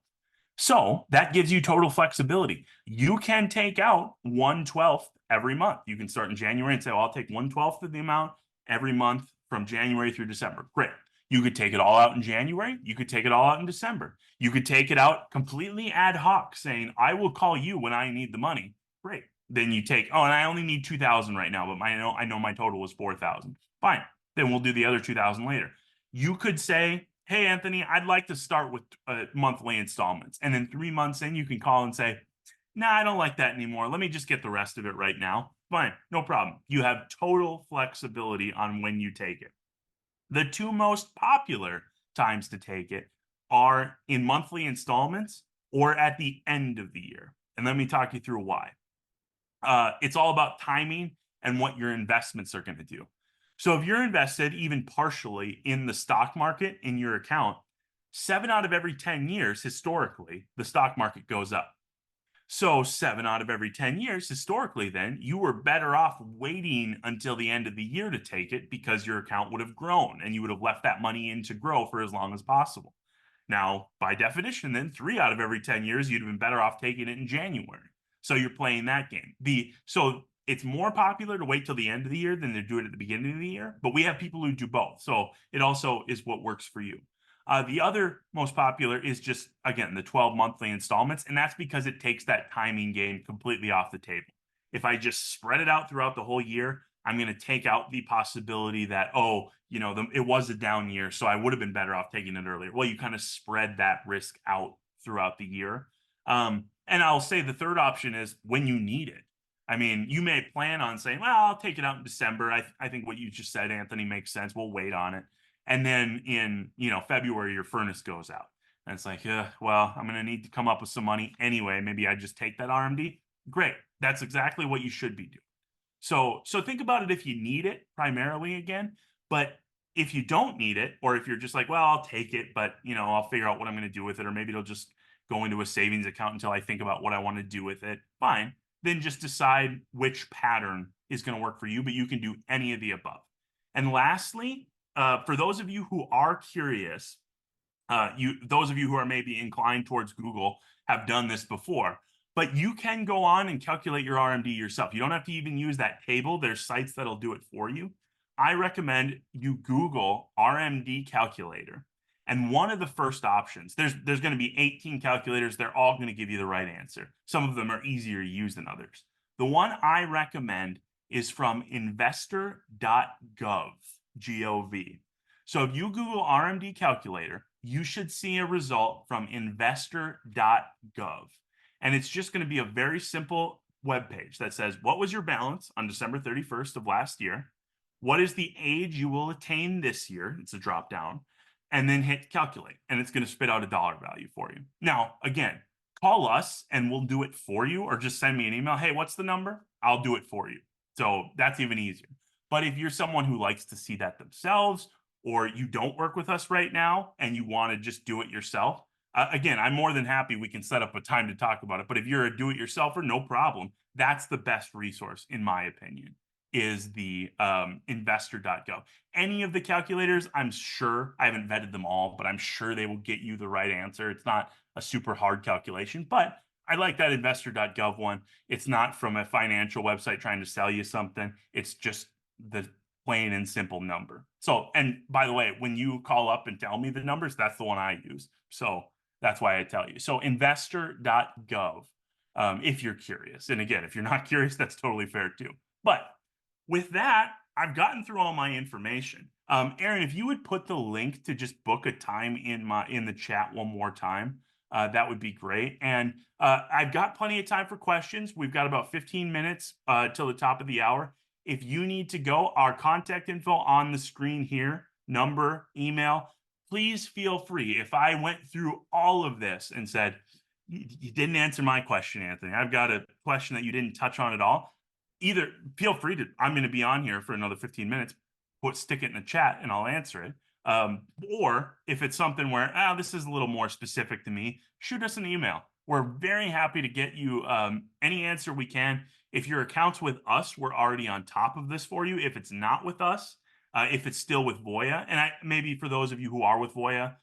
So that gives you total flexibility. You can take out 1/12 every month. You can start in January and say, well, I'll take 1/12 of the amount every month from January through December. Great. You could take it all out in January. You could take it all out in December. You could take it out completely ad hoc, saying, I will call you when I need the money. Great. Then you take, oh, and I only need 2,000 right now, but I know my total was 4,000. Fine. Then we'll do the other 2,000 later. You could say, hey, Anthony, I'd like to start with monthly installments. And then 3 months in, you can call and say, nah, I don't like that anymore. Let me just get the rest of it right now. Fine, no problem. You have total flexibility on when you take it. The two most popular times to take it are in monthly installments or at the end of the year. And let me talk you through why. It's all about timing and what your investments are going to do. So if you're invested even partially in the stock market in your account, 7 out of every 10 years, historically, the stock market goes up. So 7 out of every 10 years, historically, then you were better off waiting until the end of the year to take it because your account would have grown and you would have left that money in to grow for as long as possible. Now, by definition, then 3 out of every 10 years, you'd have been better off taking it in January. So you're playing that game. So it's more popular to wait till the end of the year than to do it at the beginning of the year. But we have people who do both. So it also is what works for you. The other most popular is just, again, the 12 monthly installments. And that's because it takes that timing game completely off the table. If I just spread it out throughout the whole year, I'm going to take out the possibility that, oh, it was a down year, so I would have been better off taking it earlier. Well, you kind of spread that risk out throughout the year. And I'll say the third option is when you need it. I mean, you may plan on saying, well, I'll take it out in December. I think what you just said, Anthony, makes sense. We'll wait on it. And then in, February, your furnace goes out. And it's like, well, I'm going to need to come up with some money anyway. Maybe I just take that RMD. Great. That's exactly what you should be doing. So think about it if you need it primarily again. But if you don't need it, or if you're just like, well, I'll take it, but I'll figure out what I'm going to do with it, or maybe it'll just go into a savings account until I think about what I want to do with it. Fine. Then just decide which pattern is going to work for you, but you can do any of the above. And lastly, for those of you who are curious, those of you who are maybe inclined towards Google have done this before, but you can go on and calculate your RMD yourself. You don't have to even use that table. There's sites that'll do it for you. I recommend you Google RMD calculator. And one of the first options, there's going to be 18 calculators. They're all going to give you the right answer. Some of them are easier to use than others. The one I recommend is from investor.gov, G-O-V. So if you Google RMD calculator, you should see a result from investor.gov. And it's just going to be a very simple web page that says, what was your balance on December 31st of last year? What is the age you will attain this year? It's a drop down. And then hit calculate. And it's going to spit out a dollar value for you. Now, again, call us and we'll do it for you, or just send me an email. Hey, what's the number? I'll do it for you. So that's even easier. But if you're someone who likes to see that themselves, or you don't work with us right now and you want to just do it yourself, again, I'm more than happy we can set up a time to talk about it. But if you're a do-it-yourselfer, no problem. That's the best resource, in my opinion, is the investor.gov. Any of the calculators, I'm sure, I haven't vetted them all, but I'm sure they will get you the right answer. It's not a super hard calculation, but I like that investor.gov one. It's not from a financial website trying to sell you something. It's just the plain and simple number. So, and by the way, when you call up and tell me the numbers, that's the one I use. So that's why I tell you. So investor.gov, if you're curious. And again, if you're not curious, that's totally fair too. But with that, I've gotten through all my information. Aaron, if you would put the link to just book a time in the chat one more time, that would be great. And I've got plenty of time for questions. We've got about 15 minutes till the top of the hour. If you need to go, our contact info on the screen here, number, email, please feel free. If I went through all of this and said, you didn't answer my question, Anthony, I've got a question that you didn't touch on at all, either feel free to, I'm going to be on here for another 15 minutes, stick it in the chat and I'll answer it. Or if it's something where, this is a little more specific to me, shoot us an email. We're very happy to get you any answer we can. If your account's with us, we're already on top of this for you. If it's not with us, if it's still with Voya, and maybe for those of you who are with Voya,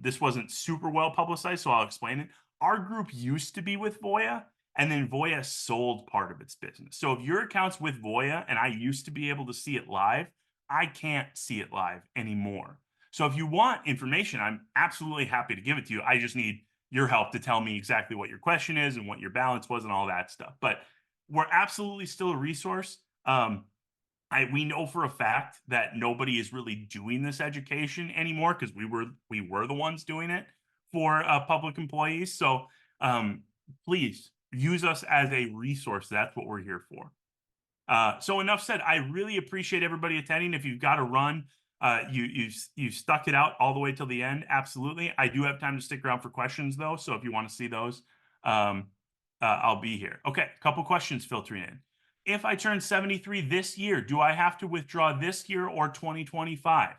this wasn't super well publicized, so I'll explain it. Our group used to be with Voya, and then Voya sold part of its business. So if your account's with Voya and I used to be able to see it live, I can't see it live anymore. So if you want information, I'm absolutely happy to give it to you. I just need your help to tell me exactly what your question is and what your balance was and all that stuff. But we're absolutely still a resource. We know for a fact that nobody is really doing this education anymore because we were the ones doing it for public employees. So please use us as a resource. That's what we're here for. So enough said. I really appreciate everybody attending. If you've got to run, you stuck it out all the way till the end. Absolutely. I do have time to stick around for questions though. So if you want to see those, I'll be here. Okay, a couple questions filtering in. If I turn 73 this year, do I have to withdraw this year or 2025?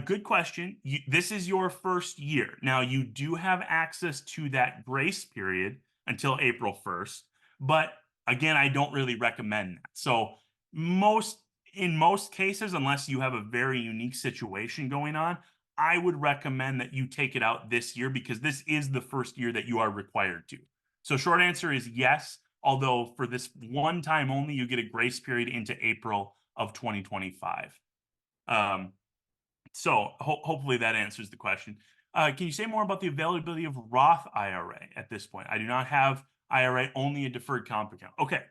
Good question. This is your first year. Now, you do have access to that grace period until April 1st, but again, I don't really recommend that. So in most cases, unless you have a very unique situation going on, I would recommend that you take it out this year because this is the first year that you are required to. So short answer is yes, although for this one time only, you get a grace period into April of 2025. So hopefully that answers the question. Can you say more about the availability of Roth IRA at this point? I do not have IRA, only a deferred comp account. Okay.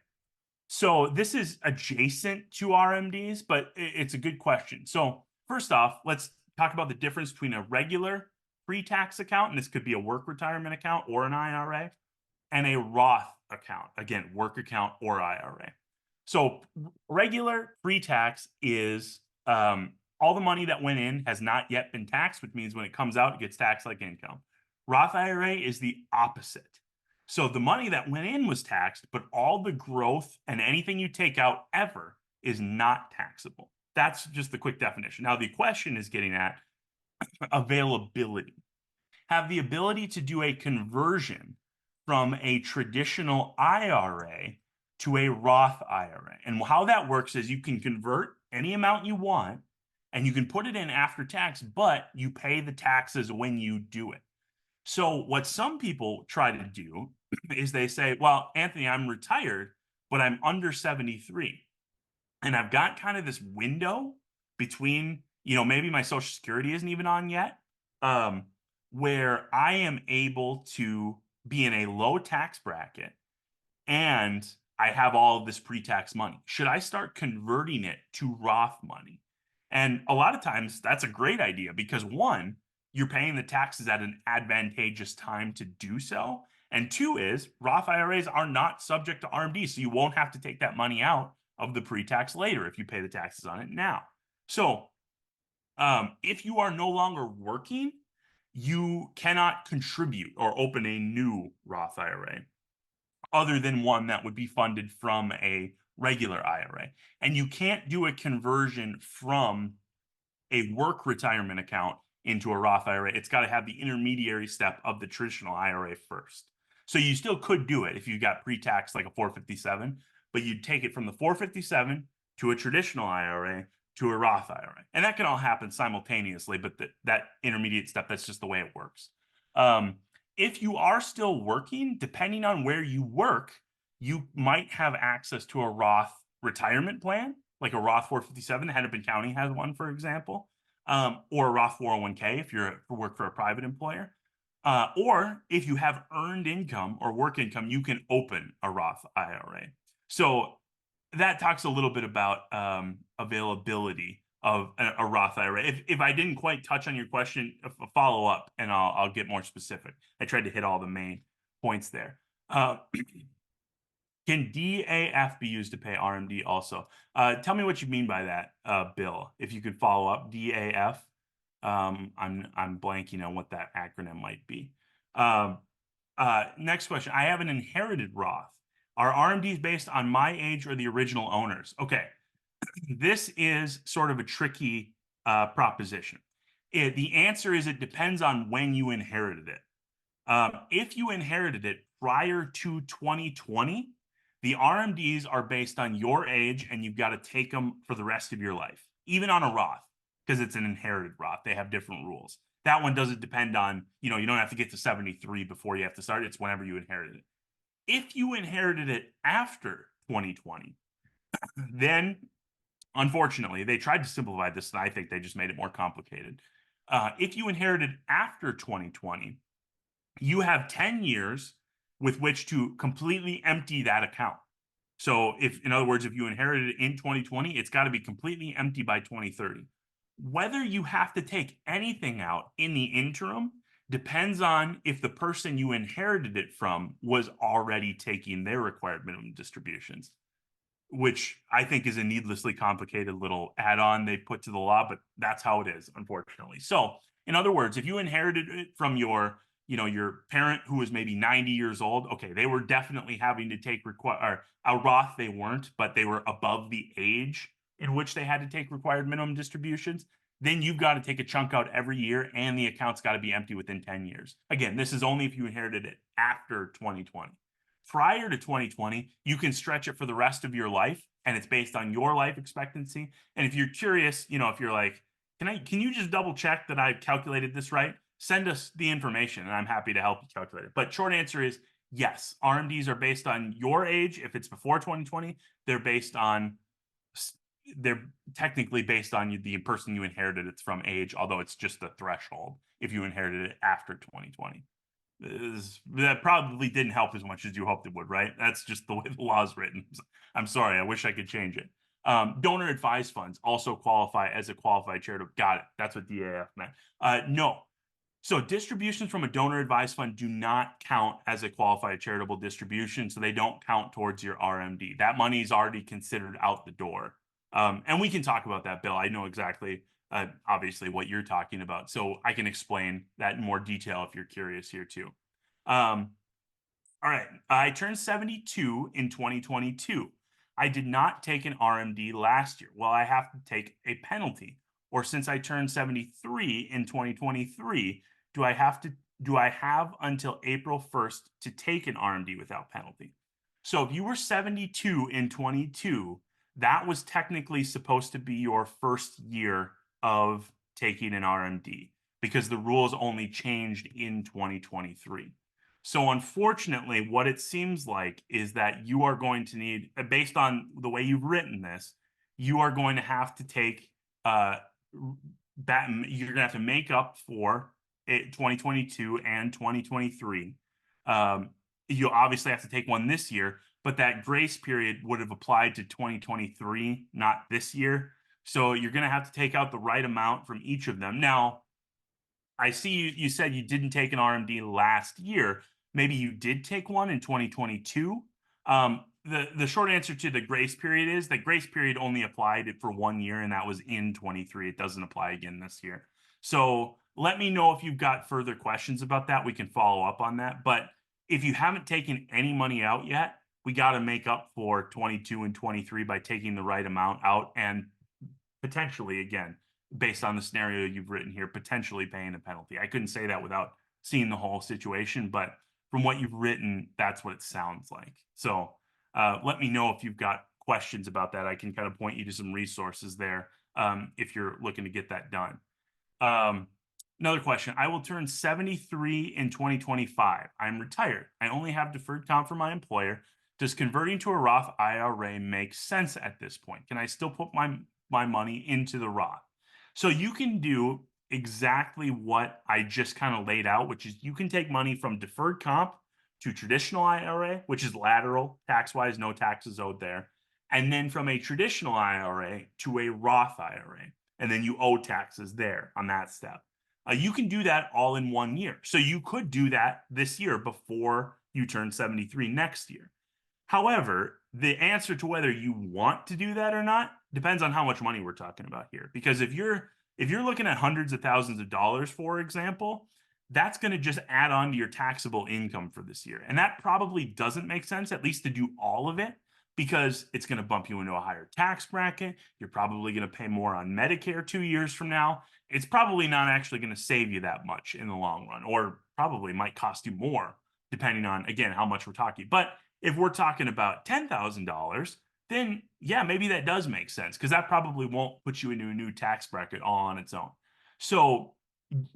So this is adjacent to RMDs, but it's a good question. So first off, let's talk about the difference between a regular pre-tax account, and this could be a work retirement account or an IRA, and a Roth account, again, work account or IRA. So regular pre-tax is all the money that went in has not yet been taxed, which means when it comes out, it gets taxed like income. Roth IRA is the opposite. So the money that went in was taxed, but all the growth and anything you take out ever is not taxable. That's just the quick definition. Now, the question is getting at availability. Have the ability to do a conversion from a traditional IRA to a Roth IRA. And how that works is you can convert any amount you want and you can put it in after tax, but you pay the taxes when you do it. So what some people try to do is they say, well, Anthony, I'm retired, but I'm under 73. And I've got kind of this window between, maybe my Social Security isn't even on yet, where I am able to be in a low tax bracket and I have all of this pre-tax money. Should I start converting it to Roth money? And a lot of times that's a great idea because one, you're paying the taxes at an advantageous time to do so. And two is Roth IRAs are not subject to RMD, so you won't have to take that money out of the pre-tax later if you pay the taxes on it now. So if you are no longer working, you cannot contribute or open a new Roth IRA other than one that would be funded from a regular IRA. And you can't do a conversion from a work retirement account into a Roth IRA. It's got to have the intermediary step of the traditional IRA first. So you still could do it if you got pre-tax like a 457, but you'd take it from the 457 to a traditional IRA to a Roth IRA. And that can all happen simultaneously, but that intermediate step, that's just the way it works. If you are still working, depending on where you work, you might have access to a Roth retirement plan, like a Roth 457. Hennepin County has one, for example, or a Roth 401k if you work for a private employer. Or if you have earned income or work income, you can open a Roth IRA. So that talks a little bit about availability of a Roth IRA. If I didn't quite touch on your question, a follow up and I'll get more specific. I tried to hit all the main points there. Can DAF be used to pay RMD also? Tell me what you mean by that, Bill. If you could follow up, DAF. I'm blanking on what that acronym might be. Next question. I have an inherited Roth. Are RMDs based on my age or the original owners? Okay. This is sort of a tricky proposition. The answer is it depends on when you inherited it. If you inherited it prior to 2020, the RMDs are based on your age and you've got to take them for the rest of your life, even on a Roth, because it's an inherited Roth. They have different rules. That one doesn't depend on, you don't have to get to 73 before you have to start. It's whenever you inherited it. If you inherited it after 2020, then unfortunately, they tried to simplify this, and I think they just made it more complicated. If you inherited after 2020, you have 10 years with which to completely empty that account. So if, in other words, if you inherited it in 2020, it's got to be completely empty by 2030. Whether you have to take anything out in the interim depends on if the person you inherited it from was already taking their required minimum distributions, which I think is a needlessly complicated little add-on they put to the law, but that's how it is, unfortunately. So, in other words, if you inherited it from your parent who was maybe 90 years old, okay, they were definitely having to take or a Roth they weren't, but they were above the age in which they had to take required minimum distributions. Then you've got to take a chunk out every year, and the account's got to be empty within 10 years. Again, this is only if you inherited it after 2020. Prior to 2020, you can stretch it for the rest of your life, and it's based on your life expectancy. And if you're curious, if you're like, can you just double check that I've calculated this right? Send us the information, and I'm happy to help you calculate it. But short answer is yes, RMDs are based on your age. If it's before 2020, they're technically based on the person you inherited it from age, although it's just the threshold if you inherited it after 2020. That probably didn't help as much as you hoped it would, right? That's just the way the law is written. I'm sorry. I wish I could change it. Donor advised funds also qualify as a qualified charitable. Got it. That's what DAF meant. No. So distributions from a donor advised fund do not count as a qualified charitable distribution, so they don't count towards your RMD. That money is already considered out the door. And we can talk about that, Bill. I know exactly, obviously, what you're talking about. So I can explain that in more detail if you're curious here too. All right. I turned 72 in 2022. I did not take an RMD last year. Well, I have to take a penalty. Or since I turned 73 in 2023, do I have until April 1st to take an RMD without penalty? So if you were 72 in 22, that was technically supposed to be your first year of taking an RMD because the rules only changed in 2023. So unfortunately, what it seems like is that you are going to need, based on the way you've written this, you are going to have to take you're going to have to make up for 2022 and 2023. You obviously have to take one this year, but that grace period would have applied to 2023, not this year. So you're going to have to take out the right amount from each of them. Now, I see you said you didn't take an RMD last year. Maybe you did take one in 2022. The short answer to the grace period is that grace period only applied for 1 year, and that was in 23. It doesn't apply again this year. So let me know if you've got further questions about that. We can follow up on that. But if you haven't taken any money out yet, we got to make up for 22 and 23 by taking the right amount out and potentially, again, based on the scenario you've written here, potentially paying a penalty. I couldn't say that without seeing the whole situation, but from what you've written, that's what it sounds like. So let me know if you've got questions about that. I can kind of point you to some resources there if you're looking to get that done. Another question. I will turn 73 in 2025. I'm retired. I only have deferred comp from my employer. Does converting to a Roth IRA make sense at this point? Can I still put my money into the Roth? So you can do exactly what I just kind of laid out, which is you can take money from deferred comp to traditional IRA, which is lateral, tax-wise, no taxes owed there. And then from a traditional IRA to a Roth IRA. And then you owe taxes there on that step. You can do that all in 1 year. So you could do that this year before you turn 73 next year. However, the answer to whether you want to do that or not depends on how much money we're talking about here. Because if you're looking at hundreds of thousands of dollars, for example, that's going to just add on to your taxable income for this year. And that probably doesn't make sense, at least to do all of it, because it's going to bump you into a higher tax bracket. You're probably going to pay more on Medicare 2 years from now. It's probably not actually going to save you that much in the long run, or probably might cost you more, depending on, again, how much we're talking. But if we're talking about $10,000, then yeah, maybe that does make sense because that probably won't put you into a new tax bracket all on its own. So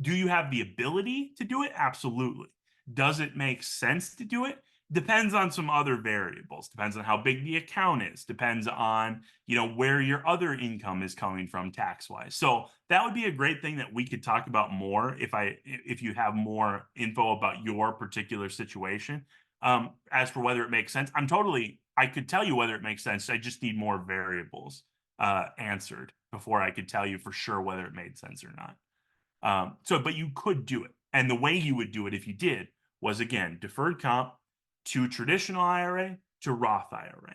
do you have the ability to do it? Absolutely. Does it make sense to do it? Depends on some other variables. Depends on how big the account is. Depends on, where your other income is coming from tax-wise. So that would be a great thing that we could talk about more if you have more info about your particular situation. As for whether it makes sense, I'm totally I could tell you whether it makes sense. I just need more variables answered before I could tell you for sure whether it made sense or not. But you could do it. And the way you would do it if you did was, again, deferred comp to traditional IRA to Roth IRA.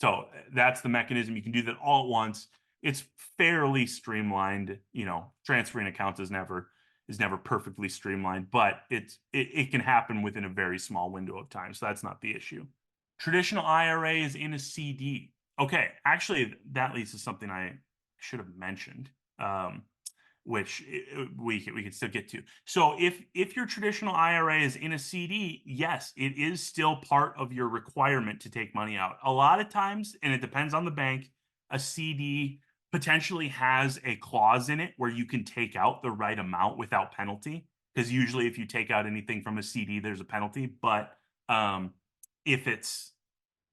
So that's the mechanism. You can do that all at once. It's fairly streamlined. Transferring accounts is never perfectly streamlined, but it can happen within a very small window of time. So that's not the issue. Traditional IRA is in a CD. Okay, actually, that leads to something I should have mentioned, which we could still get to. So if your traditional IRA is in a CD, yes, it is still part of your requirement to take money out. A lot of times, and it depends on the bank, a CD potentially has a clause in it where you can take out the right amount without penalty. Because usually, if you take out anything from a CD, there's a penalty. But if it's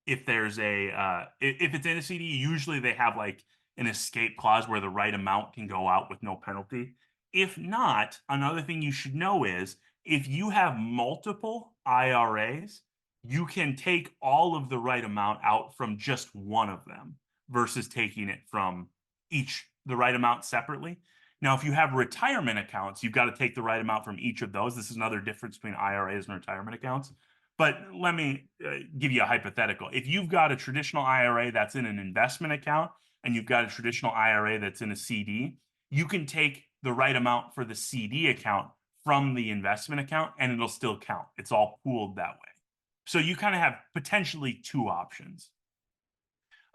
in a CD, usually they have like an escape clause where the right amount can go out with no penalty. If not, another thing you should know is if you have multiple IRAs, you can take all of the right amount out from just one of them versus taking it from the right amount separately. Now, if you have retirement accounts, you've got to take the right amount from each of those. This is another difference between IRAs and retirement accounts. But let me give you a hypothetical. If you've got a traditional IRA that's in an investment account and you've got a traditional IRA that's in a CD, you can take the right amount for the CD account from the investment account and it'll still count. It's all pooled that way. So you kind of have potentially two options.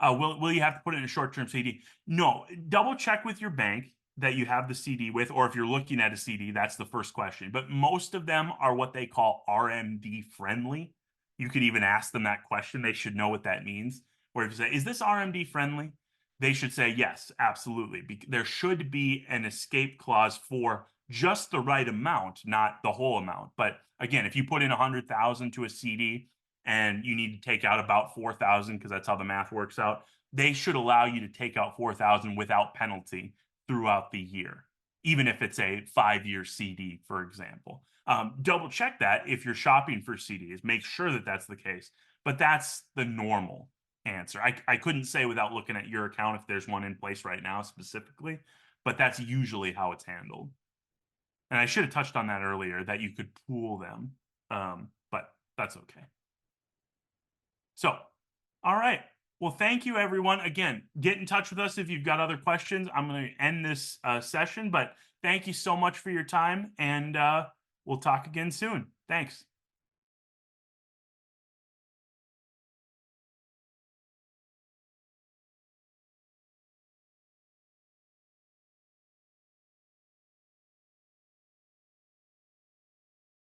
Will you have to put it in a short-term CD? No. Double check with your bank that you have the CD with, or if you're looking at a CD, that's the first question. But most of them are what they call RMD friendly. You could even ask them that question. They should know what that means. Or if you say, is this RMD friendly? They should say, yes, absolutely. There should be an escape clause for just the right amount, not the whole amount. But again, if you put in 100,000 to a CD and you need to take out about 4,000 because that's how the math works out, they should allow you to take out 4,000 without penalty throughout the year, even if it's a 5-year CD, for example. Double check that if you're shopping for CDs. Make sure that that's the case. But that's the normal answer. I couldn't say without looking at your account if there's one in place right now specifically, but that's usually how it's handled. And I should have touched on that earlier, that you could pool them, but that's okay. So, all right. Well, thank you, everyone. Again, get in touch with us if you've got other questions. I'm going to end this session, but thank you so much for your time, and we'll talk again soon. Thanks.